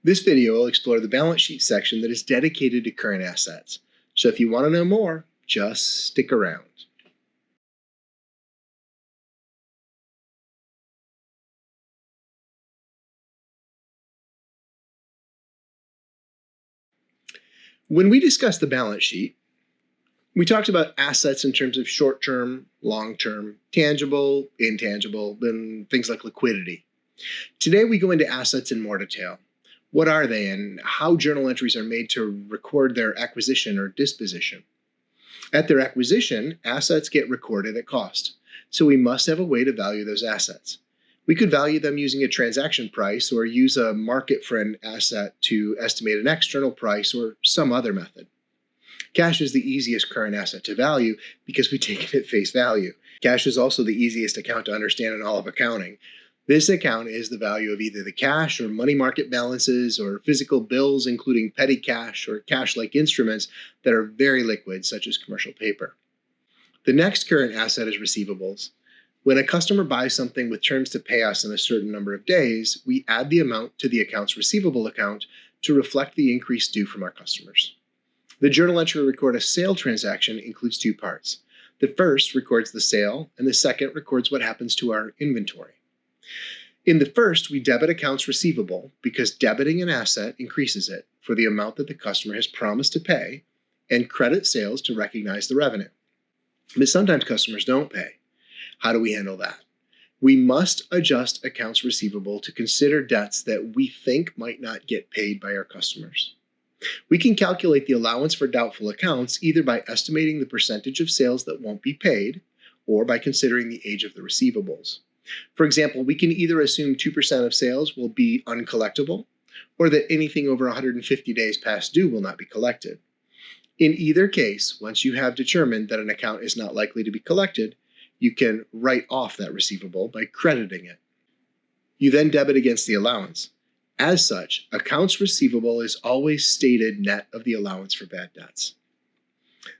This video will explore the balance sheet section that is dedicated to current assets. So if you want to know more, just stick around. When we discussed the balance sheet, we talked about assets in terms of short-term, long-term, tangible, intangible, then things like liquidity. Today we go into assets in more detail. What are they and how journal entries are made to record their acquisition or disposition? At their acquisition, assets get recorded at cost, so we must have a way to value those assets. We could value them using a transaction price or use a market for an asset to estimate an external price or some other method. Cash is the easiest current asset to value because we take it at face value. Cash is also the easiest account to understand in all of accounting. This account is the value of either the cash or money market balances or physical bills, including petty cash or cash-like instruments that are very liquid, such as commercial paper. The next current asset is receivables. When a customer buys something with terms to pay us in a certain number of days, we add the amount to the account's receivable account to reflect the increase due from our customers. The journal entry to record a sale transaction includes two parts. The first records the sale, and the second records what happens to our inventory. In the first, we debit accounts receivable because debiting an asset increases it for the amount that the customer has promised to pay, and credit sales to recognize the revenue. But sometimes customers don't pay. How do we handle that? We must adjust accounts receivable to consider debts that we think might not get paid by our customers. We can calculate the allowance for doubtful accounts either by estimating the percentage of sales that won't be paid or by considering the age of the receivables. For example, we can either assume 2% of sales will be uncollectible or that anything over 150 days past due will not be collected. In either case, once you have determined that an account is not likely to be collected, you can write off that receivable by crediting it. You then debit against the allowance. As such, accounts receivable is always stated net of the allowance for bad debts.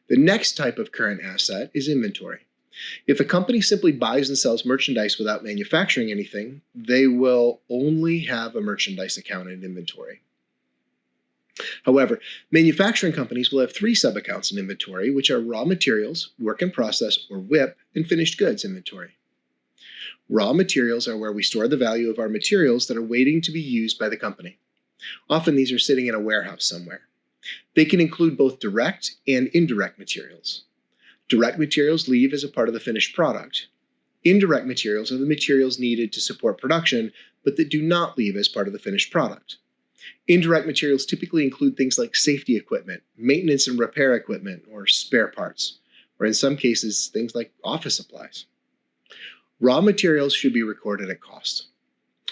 The next type of current asset is inventory. If a company simply buys and sells merchandise without manufacturing anything, they will only have a merchandise account in inventory. However, manufacturing companies will have three sub-accounts in inventory, which are raw materials, work in process, or WIP, and finished goods inventory. Raw materials are where we store the value of our materials that are waiting to be used by the company. Often these are sitting in a warehouse somewhere. They can include both direct and indirect materials. Direct materials leave as a part of the finished product. Indirect materials are the materials needed to support production, but that do not leave as part of the finished product. Indirect materials typically include things like safety equipment, maintenance and repair equipment, or spare parts, or in some cases, things like office supplies. Raw materials should be recorded at cost.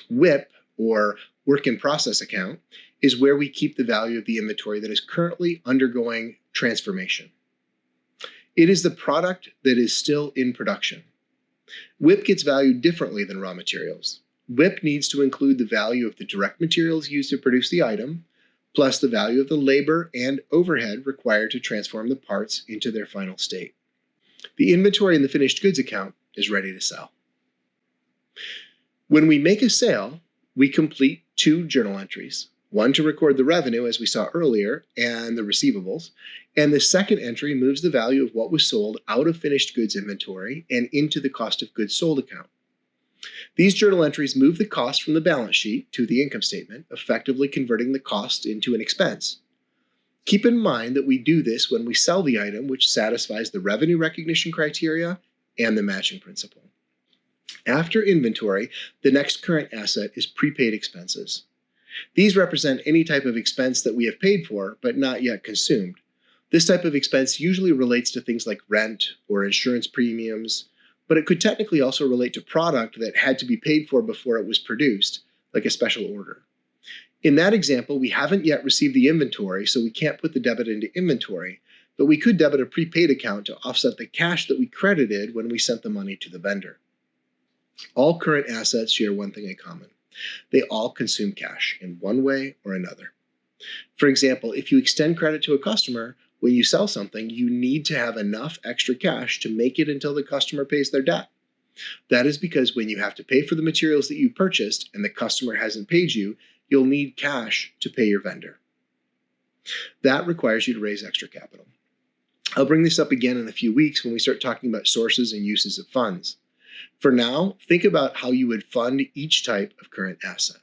WIP, or work in process account, is where we keep the value of the inventory that is currently undergoing transformation. It is the product that is still in production. WIP gets valued differently than raw materials. WIP needs to include the value of the direct materials used to produce the item, plus the value of the labor and overhead required to transform the parts into their final state. The inventory in the finished goods account is ready to sell. When we make a sale, we complete two journal entries, one to record the revenue, as we saw earlier, and the receivables, and the second entry moves the value of what was sold out of finished goods inventory and into the cost of goods sold account. These journal entries move the cost from the balance sheet to the income statement, effectively converting the cost into an expense. Keep in mind that we do this when we sell the item, which satisfies the revenue recognition criteria and the matching principle. After inventory, the next current asset is prepaid expenses. These represent any type of expense that we have paid for but not yet consumed. This type of expense usually relates to things like rent or insurance premiums, but it could technically also relate to product that had to be paid for before it was produced, like a special order. In that example, we haven't yet received the inventory, so we can't put the debit into inventory, but we could debit a prepaid account to offset the cash that we credited when we sent the money to the vendor. All current assets share one thing in common. They all consume cash in one way or another. For example, if you extend credit to a customer, when you sell something, you need to have enough extra cash to make it until the customer pays their debt. That is because when you have to pay for the materials that you purchased and the customer hasn't paid you, you'll need cash to pay your vendor. That requires you to raise extra capital. I'll bring this up again in a few weeks when we start talking about sources and uses of funds. For now, think about how you would fund each type of current asset.